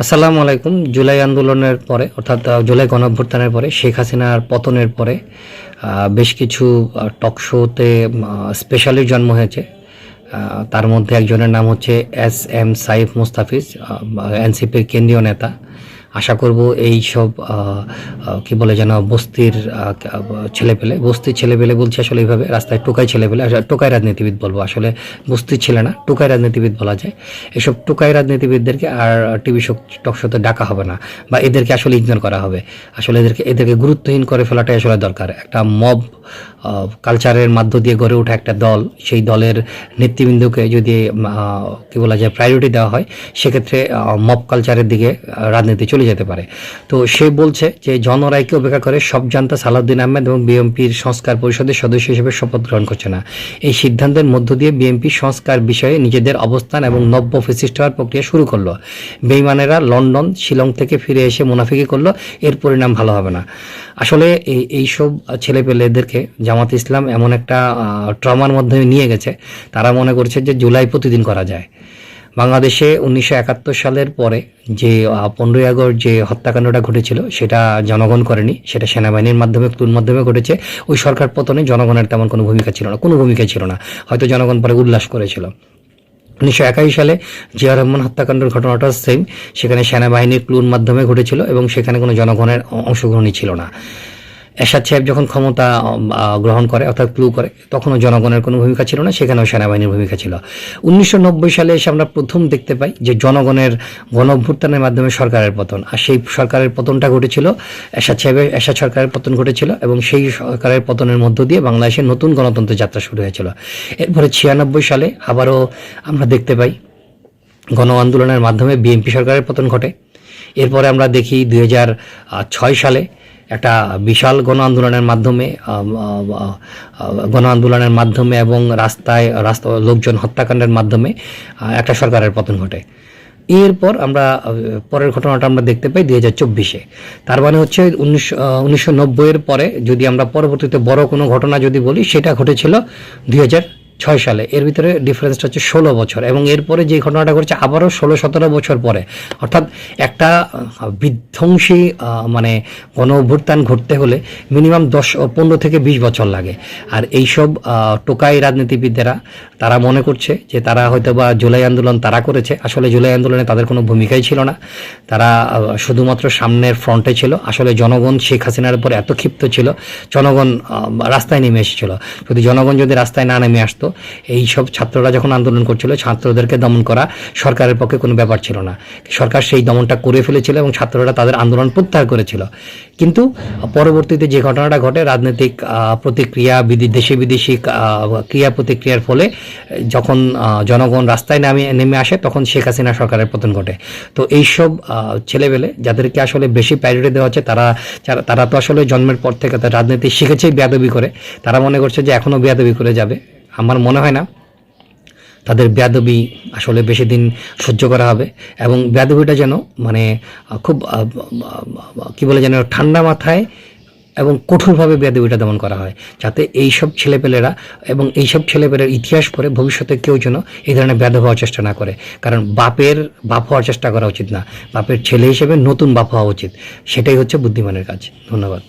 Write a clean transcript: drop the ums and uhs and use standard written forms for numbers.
আসসালামু আলাইকুম। জুলাই আন্দোলনের পরে অর্থাৎ জুলাই গণঅভ্যুত্থানের পরে শেখ হাসিনার পতনের পরে বেশ কিছু টক শোতে স্পেশালি জন্ম হয়েছে। তার মধ্যে একজনের নাম হচ্ছে এস সাইফ মুস্তাফিজ, এনসিপির কেন্দ্রীয় নেতা। আশা করব এই সব কি বলে যেন বস্তির বস্তির ছেলেপেলে বলছি আসলে এইভাবে রাস্তায় টোকাই ছেলেপেলে, টোকাই রাজনীতিবিদ বলবো, আসলে বস্তির ছেলে না, টোকাই রাজনীতিবিদ বলা যায়। এসব টোকাই রাজনীতিবিদদেরকে আর টিভি শো টক শোতে ডাকা হবে না, বা এদেরকে আসলে ইগনোর করা হবে। আসলে এদেরকে গুরুত্বহীন করে ফেলাটাই আসলে দরকার। একটা মব কালচারের মধ্য দিয়ে গড়ে ওঠা একটা দল, সেই দলের নেতৃবৃন্দকে যদি কি বলা যায় প্রায়োরিটি দেওয়া হয়, সেক্ষেত্রে মব কালচারের দিকে রাজনীতি চলে যেতে পারে। তো সে বলছে যে জনরায়কে উপেক্ষা করে সব জানতা সালাউদ্দিন আহমেদ এবং বিএনপির সংস্কার পরিষদের সদস্য হিসেবে শপথ গ্রহণ করছে না। এই সিদ্ধান্তের মধ্য দিয়ে বিএনপি সংস্কার বিষয়ে নিজেদের অবস্থান এবং নব্য ফ্যাসিস্ট হওয়ার প্রক্রিয়া শুরু করলো। বেইমানেরা লন্ডন শিলং থেকে ফিরে এসে মুনাফিকি করলো, এর পরিণাম ভালো হবে না। আসলে এইসব ছেলেপেলেদেরকে জামাত ইসলাম এমন একটা ট্রমার মধ্যে নিয়ে গেছে, তারা মনে করছে যে জুলাই প্রতিদিন করা যায়। বাংলাদেশে 1971 সালের পরে যে 15ই আগস্ট যে হত্যাকাণ্ডটা ঘটেছিল, সেটা জনগণ করেনি, সেটা সেনাবাহিনীর মাধ্যমে ক্লুর মাধ্যমে ঘটেছে। ওই সরকার পতনে জনগণের তেমন কোনো ভূমিকা ছিল না, কোনো ভূমিকা ছিল না, হয়তো জনগণ পরে উল্লাস করেছিল। 1981 সালে জিয়া রহমান হত্যাকাণ্ডের ঘটনাটা সেম, সেখানে সেনাবাহিনীর ক্লুর মাধ্যমে ঘটেছিল এবং সেখানে কোনো জনগণের অংশগ্রহণই ছিল না। এরশাদ সাহেব যখন ক্ষমতা গ্রহণ করে অর্থাৎ ক্লু করে, তখনও জনগণের কোনো ভূমিকা ছিল না, সেখানেও সেনাবাহিনীর ভূমিকা ছিল। 1990 সালে এসে আমরা প্রথম দেখতে পাই যে জনগণের গণঅভ্যুত্থানের মাধ্যমে সরকারের পতন, আর সেই সরকারের পতনটা ঘটেছিল এরশাদ সরকারের পতন ঘটেছিল, এবং সেই সরকারের পতনের মধ্য দিয়ে বাংলাদেশের নতুন গণতন্ত্র যাত্রা শুরু হয়েছিল। এরপরে 96 সালে আবারও আমরা দেখতে পাই গণ আন্দোলনের মাধ্যমে বিএনপি সরকারের পতন ঘটে। এরপরে আমরা দেখি 2006 সালে একটা বিশাল গণ আন্দোলনের মাধ্যমে এবং রাস্তায় লোকজন হত্যাকাণ্ডের মাধ্যমে একটা সরকারের পতন ঘটে। এরপর আমরা পরের ঘটনাটা আমরা দেখতে পাই 2024-এ। তার মানে হচ্ছে 1990-এর পরে যদি আমরা পরবর্তীতে বড় কোনো ঘটনা যদি বলি, সেটা ঘটেছিল 2006 সালে। এর ভিতরে ডিফারেন্সটা হচ্ছে 16 বছর, এবং এরপরে যে ঘটনাটা ঘটছে আবারও 16-17 বছর পরে। অর্থাৎ একটা বিধ্বংসী মানে গণ অভ্যুত্থান ঘটতে হলে মিনিমাম 15 থেকে 20 বছর লাগে। আর এইসব টোকাই রাজনীতিবিদেরা তারা মনে করছে যে তারা হয়তো বা জুলাই আন্দোলন তারা করেছে। আসলে জুলাই আন্দোলনে তাদের কোনো ভূমিকাই ছিল না, তারা শুধুমাত্র সামনের ফ্রন্টে ছিল। আসলে জনগণ শেখ হাসিনার উপর এত ক্ষিপ্ত ছিল, জনগণ রাস্তায় নেমে এসেছিল। যদি জনগণ যদি রাস্তায় না নেমে আসতো, এই সব ছাত্ররা যখন আন্দোলন করছিল, ছাত্রদেরকে দমন করা সরকারের পক্ষে কোনো ব্যাপার ছিল না। সরকার সেই দমনটা করে ফেলেছিল এবং ছাত্ররা তাদের আন্দোলন প্রত্যাহার করেছিল। কিন্তু পরবর্তীতে যে ঘটনাটা ঘটে, রাজনৈতিক প্রতিক্রিয়া, দেশি বিদেশি ক্রিয়া প্রতিক্রিয়ার ফলে যখন জনগণ রাস্তায় নেমে আসে, তখন শেখ হাসিনা সরকারের পতন ঘটে। তো এইসব ছেলেবেলে যাদেরকে আসলে বেশি প্রায়োরিটি দেওয়া হচ্ছে, তারা তো আসলে জন্মের পর থেকে রাজনীতি শিখেছেই বেয়াদবি করে। তারা মনে করছে যে এখনও বেয়াদবি করে যাবে। আমার মনে হয় না তাদের বেয়াদবি আসলে বেশি দিন সহ্য করা হবে, এবং বেয়াদবিটা যেন মানে খুব কি বলে যেন ঠান্ডা মাথায় এবং কঠোরভাবে বেয়াদবিটা দমন করা হয়, যাতে এইসব ছেলেপেলেরা এবং এইসব ছেলেপেলের ইতিহাস পড়ে ভবিষ্যতে কেউ যেন এই ধরনের বেয়াদব হওয়ার চেষ্টা না করে। কারণ বাপ হওয়ার চেষ্টা করা উচিত না, বাপের ছেলে হিসেবে নতুন বাপ হওয়া উচিত। সেটাই হচ্ছে বুদ্ধিমানের কাজ। ধন্যবাদ।